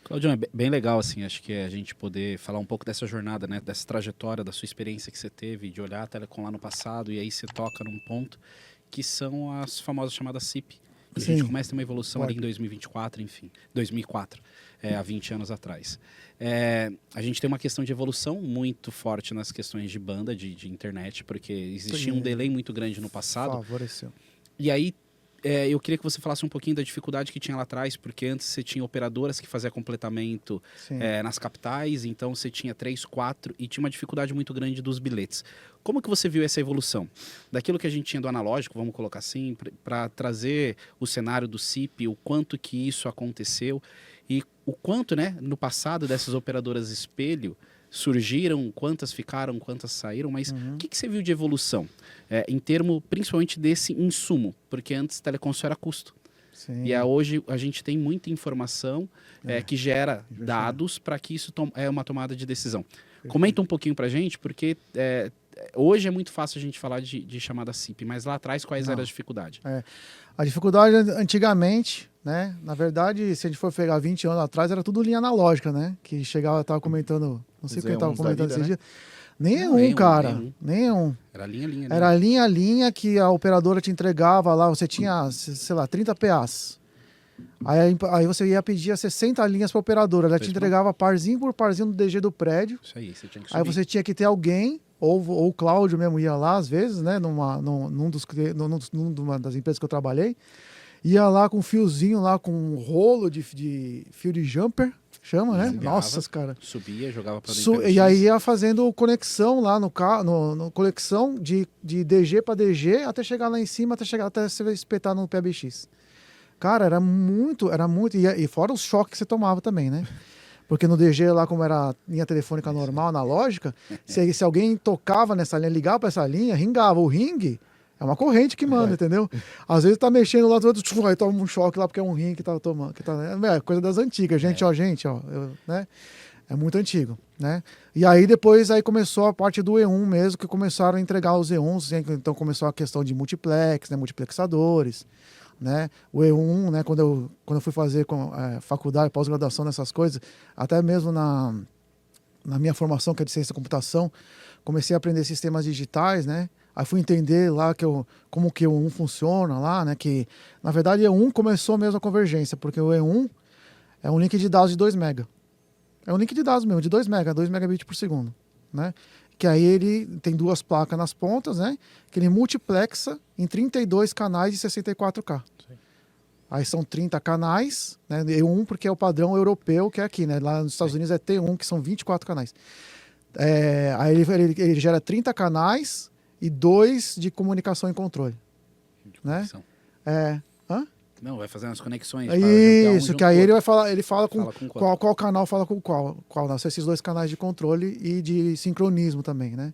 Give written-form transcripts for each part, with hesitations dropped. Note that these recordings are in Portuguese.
Claudião, é bem legal, assim, acho que a gente poder falar um pouco dessa jornada, né, dessa trajetória, da sua experiência que você teve, de olhar a Telecom lá no passado, e aí você toca num ponto que são as famosas chamadas SIP. E a gente Sim. começa a ter uma evolução ali em 2024, enfim, 2004, há 20 anos atrás. A gente tem uma questão de evolução muito forte nas questões de banda, de internet, porque existia um delay muito grande no passado. Favoreceu. E aí, eu queria que você falasse um pouquinho da dificuldade que tinha lá atrás, porque antes você tinha operadoras que faziam completamento nas capitais, então você tinha 3, 4 e tinha uma dificuldade muito grande dos bilhetes. Como que você viu essa evolução? Daquilo que a gente tinha do analógico, vamos colocar assim, para trazer o cenário do SIP, o quanto que isso aconteceu e o quanto, né, no passado dessas operadoras espelho, surgiram, quantas ficaram, quantas saíram, mas o que você viu de evolução? Em termos, principalmente, desse insumo, porque antes telecom só era custo. Sim. E hoje a gente tem muita informação que gera dados para que isso é uma tomada de decisão. Perfeito. Comenta um pouquinho para a gente, porque hoje é muito fácil a gente falar de chamada SIP, mas lá atrás quais eram as dificuldades? A dificuldade antigamente, né? Na verdade, se a gente for pegar 20 anos atrás, era tudo linha analógica, né? Que chegava, estava comentando, não sei o que eu estava comentando esses dias. Nem cara. Era linha. Era linha que a operadora te entregava lá, você tinha, sei lá, 30 PAs. Aí você ia pedir 60 linhas para a operadora, ela te entregava parzinho por parzinho no DG do prédio. Isso aí, você tinha que subir. Aí você tinha que ter alguém, ou o Cláudio mesmo ia lá às vezes, né, numa das empresas que eu trabalhei, ia lá com um fiozinho lá, com um rolo de fio de jumper, chama, né? Jogava, Nossa, cara. Subia, jogava para dentro. E aí ia fazendo conexão lá no carro, conexão de DG para DG até chegar lá em cima, até você espetar no PBX. Cara, era muito, e fora os choques que você tomava também, né? Porque no DG lá, como era linha telefônica normal, analógica, se alguém tocava nessa linha, ligava para essa linha, ringava. O ringue é uma corrente que manda, entendeu? Às vezes tá mexendo lá, aí toma um choque lá porque é um ringue que tá tomando. Coisa das antigas, gente, né? É muito antigo, né? E aí depois começou a parte do E1 mesmo, que começaram a entregar os E1s, então começou a questão de multiplex, né? Multiplexadores, né? O E1, né? Quando eu fui fazer faculdade, pós-graduação nessas coisas, até mesmo na minha formação, que é de ciência da computação, comecei a aprender sistemas digitais, né? Aí fui entender lá como que o E1 funciona lá, né? Que, na verdade, o E1 começou mesmo a convergência, porque o E1 é um link de dados de 2 MB. É um link de dados mesmo, de 2 MB, 2 megabits por segundo, né? Que aí ele tem 2 placas nas pontas, né? Que ele multiplexa em 32 canais de 64K. Sim. Aí são 30 canais, né? E1 porque é o padrão europeu que é aqui, né? Lá nos Estados Unidos é T1, que são 24 canais. Aí ele gera 30 canais e 2 de comunicação e controle. De né? Hã? Não, vai fazendo as conexões. Isso, que aí ele fala com qual canal fala com qual. Não, são esses 2 canais de controle e de sincronismo também, né?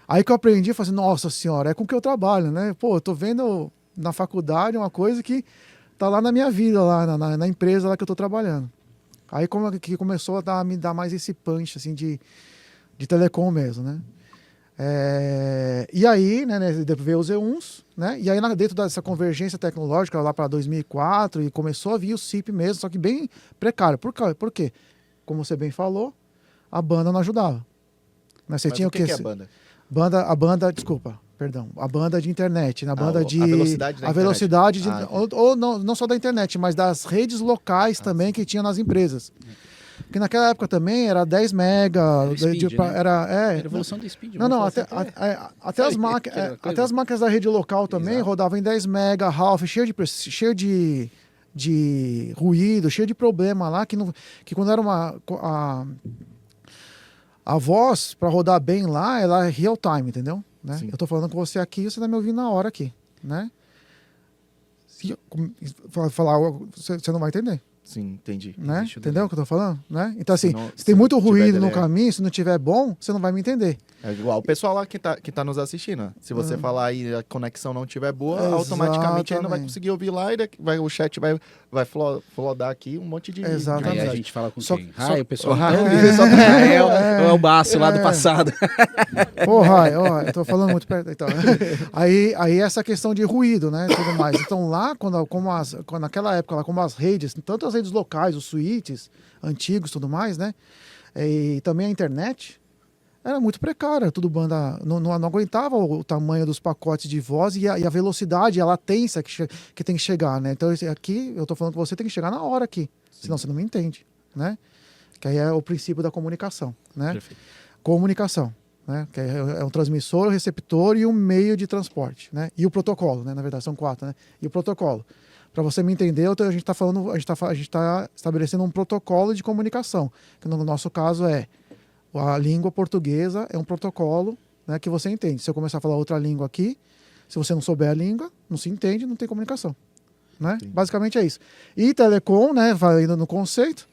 Aí que eu aprendi, eu falei assim, nossa senhora, é com que eu trabalho, né? Pô, eu tô vendo na faculdade uma coisa que tá lá na minha vida, lá na empresa lá que eu tô trabalhando. Aí que começou a me dar mais esse punch, assim, de telecom mesmo, né? E aí, né, veio os E1s, né? E aí dentro dessa convergência tecnológica lá para 2004 e começou a vir o SIP mesmo, só que bem precário. Por quê? Como você bem falou, a banda não ajudava. Mas você tinha o que é a banda? A banda de internet, na banda de... A velocidade da internet. Ou não só da internet, mas das redes locais também que tinha nas empresas. Porque naquela época também era 10 mega... Era a evolução do speed. Não, até as máquinas da rede local também rodavam em 10 mega, half, cheio de ruído, cheio de problema lá, que quando era a voz, para rodar bem lá, ela é real time, entendeu? Né? Eu tô falando com você aqui, você tá me ouvindo na hora aqui, né? Se falar, você não vai entender. Sim, entendi. Né? Entendeu o que eu tô falando? Né? Então, assim, se tem muito ruído no caminho, se não tiver bom, você não vai me entender. É igual o pessoal lá que tá nos assistindo. Se você falar aí a conexão não tiver boa, automaticamente ele não vai conseguir ouvir lá e o chat vai flodar aqui um monte de... Exatamente. Aí a gente fala com quem? O pessoal... É o Baço lá do passado. Eu tô falando muito perto. Então. Aí essa questão de ruído, né? Tudo mais. Então lá, naquela época, como as redes, tanto as redes locais, os switches antigos e tudo mais, né? E também a internet era muito precária, tudo banda não aguentava o tamanho dos pacotes de voz e a velocidade, a latência que tem que chegar, né? Então aqui eu tô falando que você tem que chegar na hora aqui, senão você não me entende, né? Que aí é o princípio da comunicação, né? Perfeito. Comunicação, né? Que é um transmissor, um receptor e um meio de transporte, né? E o protocolo, né? Na verdade são 4, né? E o protocolo. Para você me entender, a gente está estabelecendo um protocolo de comunicação, que no nosso caso é a língua portuguesa, é um protocolo, né, que você entende. Se eu começar a falar outra língua aqui, se você não souber a língua, não se entende, não tem comunicação, né? Basicamente é isso. E telecom, né, vai indo no conceito,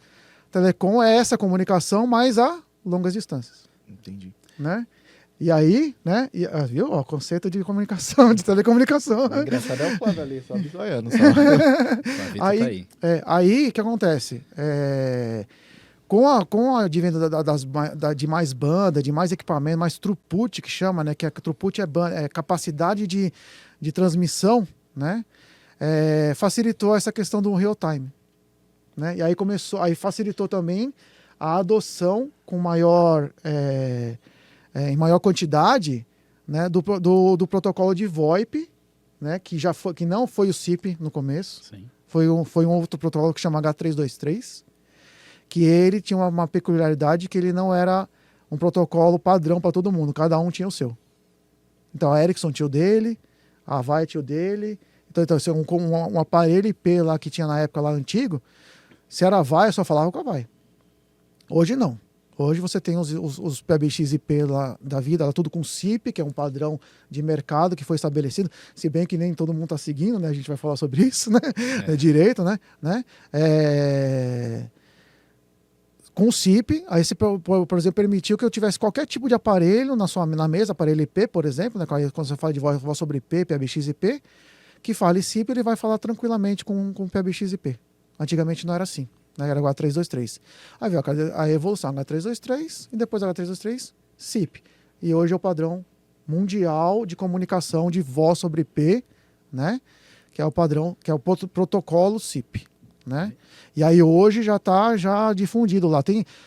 telecom é essa comunicação mais a longas distâncias. Entendi. Né? E aí, né? Viu? Ó, conceito de comunicação, de telecomunicação. O engraçado é o Flávio ali, só bisoiando. Aí, o que acontece? Com o advento de mais banda, de mais equipamento, mais throughput, que chama, né? Que a throughput é capacidade de transmissão, né? Facilitou essa questão do real time, né? E aí facilitou também a adoção com em maior quantidade, né, do protocolo de VoIP, né, que não foi o SIP no começo. Sim. Foi um outro protocolo que chama H323, que ele tinha uma peculiaridade que ele não era um protocolo padrão para todo mundo, cada um tinha o seu. Então a Ericsson tinha o dele, a Avaya tinha o dele. Então um aparelho IP lá que tinha na época lá antigo, se era Avaya, só falava com a Avaya. Hoje não. Hoje você tem os PBX IP lá da vida, tudo com SIP, que é um padrão de mercado que foi estabelecido, se bem que nem todo mundo está seguindo, né? A gente vai falar sobre isso, né? Direito, né? Com o SIP, aí você, por exemplo, permitiu que eu tivesse qualquer tipo de aparelho na mesa, aparelho IP, por exemplo, né? Quando você fala de voz sobre IP, PBX IP, que fale SIP, ele vai falar tranquilamente com PBX IP. Antigamente não era assim. Era H323. Aí veio a evolução H323 e depois H323 SIP. E hoje é o padrão mundial de comunicação de voz sobre IP, né? Que é o padrão, que é o protocolo SIP, né? E aí hoje já está difundido lá.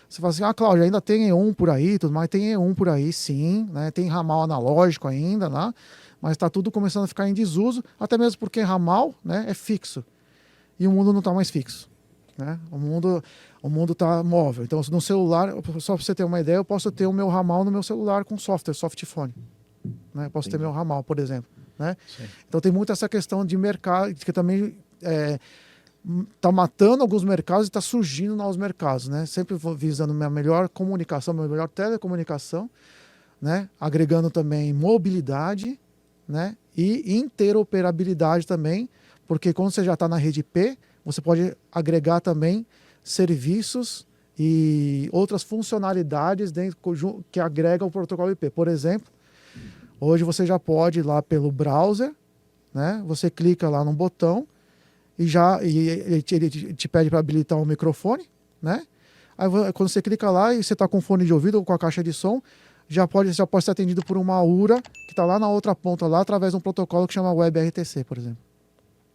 Você fala assim, Cláudio, ainda tem E1 por aí, tudo mais, tem E1 por aí, sim, né? Tem ramal analógico ainda, né? Mas está tudo começando a ficar em desuso, até mesmo porque ramal, né, é fixo. E o mundo não está mais fixo. Né? O mundo está móvel. Então, no celular, só para você ter uma ideia, eu posso ter o meu ramal no meu celular com software, softphone. Né? Posso ter meu ramal, por exemplo. Né? Então, tem muito essa questão de mercado, que também está matando alguns mercados e está surgindo novos mercados. Né? Sempre visando minha melhor comunicação, minha melhor telecomunicação, né? Agregando também mobilidade, né? E interoperabilidade também, porque quando você já está na rede IP, você pode agregar também serviços e outras funcionalidades que agregam o protocolo IP. Por exemplo, hoje você já pode ir lá pelo browser, né? Você clica lá num botão e ele te pede para habilitar um microfone, né? Aí quando você clica lá e você está com fone de ouvido ou com a caixa de som, já pode ser atendido por uma URA que está lá na outra ponta, lá através de um protocolo que chama WebRTC, por exemplo.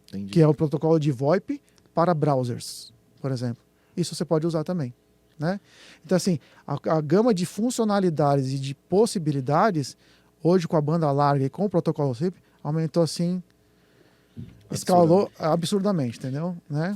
Entendi. Que é o protocolo de VoIP para browsers, por exemplo. Isso você pode usar também, né? Então, assim, a gama de funcionalidades e de possibilidades, hoje com a banda larga e com o protocolo SIP, aumentou, assim, escalou absurdamente, entendeu? Né?